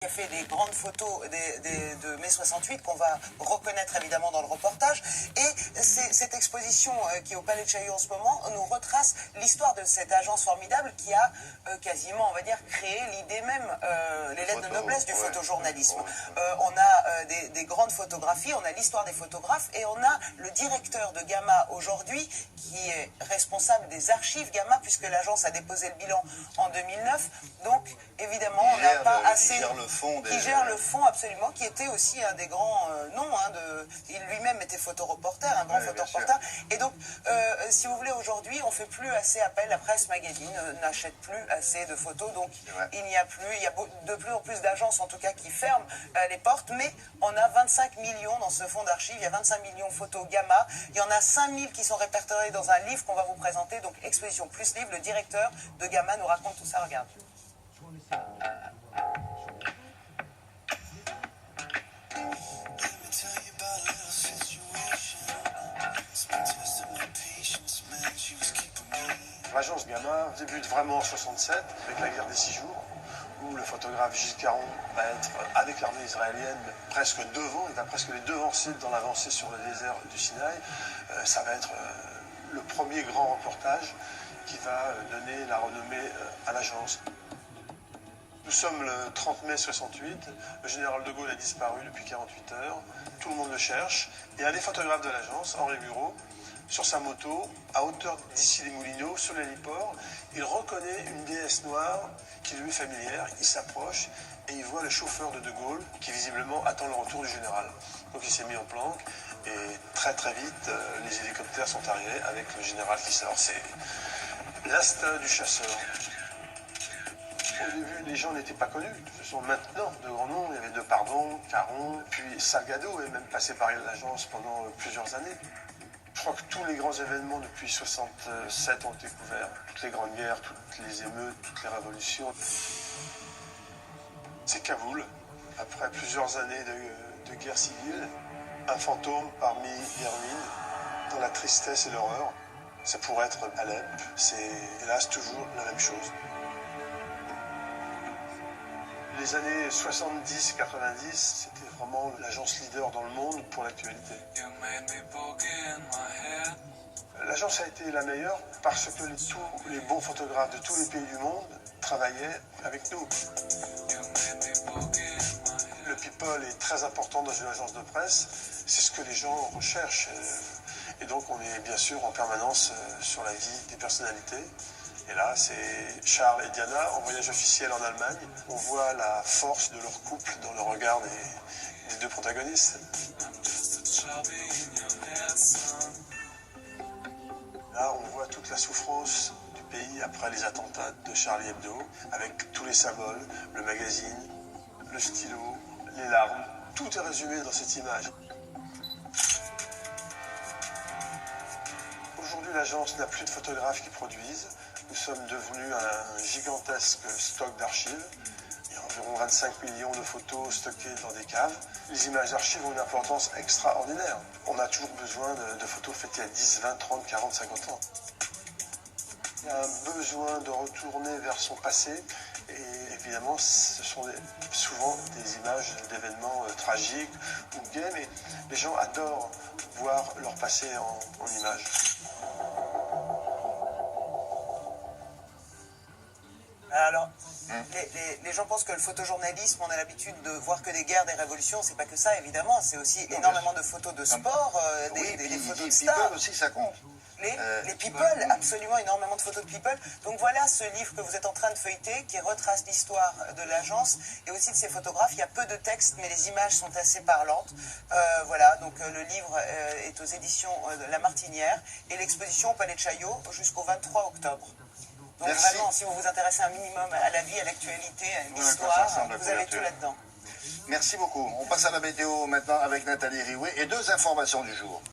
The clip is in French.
Qui a fait des grandes photos de mai 68 qu'on va reconnaître évidemment dans le reportage. Et cette exposition qui est au Palais de Chaillot en ce moment nous retrace l'histoire de cette agence formidable qui a quasiment, on va dire, créé l'idée même, les lettres de noblesse du photojournalisme. On a des grandes photographies, on a l'histoire des photographes et on a le directeur de Gamma aujourd'hui qui est responsable des archives Gamma puisque l'agence a déposé le bilan en 2009. Donc évidemment on n'a pas assez... Qui gère le fond, absolument, qui était aussi un des grands noms. Il lui-même était photoreporter, un grand photoreporter. Et donc, si vous voulez, aujourd'hui, on ne fait plus assez appel. La presse magazine n'achète plus assez de photos. Donc, il y a de plus en plus d'agences, en tout cas, qui ferment les portes. Mais on a 25 millions dans ce fonds d'archives. Il y a 25 millions de photos Gamma. Il y en a 5000 qui sont répertoriées dans un livre qu'on va vous présenter. Donc, Exposition plus livre. Le directeur de Gamma nous raconte tout ça. Regarde. L'agence Gamma débute vraiment en 67 avec la guerre des 6 jours où le photographe Gilles Caron va être avec l'armée israélienne presque devant, il va presque les devancer dans l'avancée sur le désert du Sinaï. Ça va être le premier grand reportage qui va donner la renommée à l'agence. Nous sommes le 30 mai 68, le général de Gaulle a disparu depuis 48 heures, tout le monde le cherche, et un des photographes de l'agence, Henri Bureau, sur sa moto, à hauteur d'Issy-les-Moulineaux, sur l'héliport, il reconnaît une déesse noire qui lui est familière, il s'approche et il voit le chauffeur de Gaulle qui visiblement attend le retour du général. Donc il s'est mis en planque et très très vite les hélicoptères sont arrivés avec le général qui sort. C'est l'instinct du chasseur. Au début, les gens n'étaient pas connus. Ce sont maintenant de grands noms. Il y avait Depardon, Caron, puis Salgado est même passé par l'agence pendant plusieurs années. Je crois que tous les grands événements depuis 67 ont été couverts. Toutes les grandes guerres, toutes les émeutes, toutes les révolutions. C'est Kaboul, après plusieurs années de guerre civile, un fantôme parmi les ruines, dans la tristesse et l'horreur. Ça pourrait être Alep, c'est hélas toujours la même chose. Les années 70-90, c'était vraiment l'agence leader dans le monde pour l'actualité. L'agence a été la meilleure parce que tous les bons photographes de tous les pays du monde travaillaient avec nous. Le people est très important dans une agence de presse, c'est ce que les gens recherchent. Et donc on est bien sûr en permanence sur la vie des personnalités. Et là, c'est Charles et Diana en voyage officiel en Allemagne. On voit la force de leur couple dans le regard des deux protagonistes. Là, on voit toute la souffrance du pays après les attentats de Charlie Hebdo, avec tous les symboles, le magazine, le stylo, les larmes. Tout est résumé dans cette image. Aujourd'hui, l'agence n'a plus de photographes qui produisent. Nous sommes devenus un gigantesque stock d'archives. Il y a environ 25 millions de photos stockées dans des caves. Les images d'archives ont une importance extraordinaire. On a toujours besoin de photos faites il y a 10, 20, 30, 40, 50 ans. Il y a un besoin de retourner vers son passé. Et évidemment, ce sont souvent des images d'événements tragiques ou gays, mais les gens adorent voir leur passé en images. Alors, les gens pensent que le photojournalisme, on a l'habitude de voir que des guerres, des révolutions. C'est pas que ça, évidemment. C'est aussi énormément de photos de sport, des photos de stars. People aussi, ça compte. Les people, absolument énormément de photos de people. Donc voilà ce livre que vous êtes en train de feuilleter, qui retrace l'histoire de l'agence et aussi de ses photographes. Il y a peu de texte, mais les images sont assez parlantes. Voilà, donc le livre est aux éditions de La Martinière et l'exposition au Palais de Chaillot jusqu'au 23 octobre. Donc Merci. vraiment, si vous vous intéressez un minimum à la vie, à l'actualité, à l'histoire, vous avez tout là-dedans. Merci beaucoup. On passe à la météo maintenant avec Nathalie Riouet et deux informations du jour.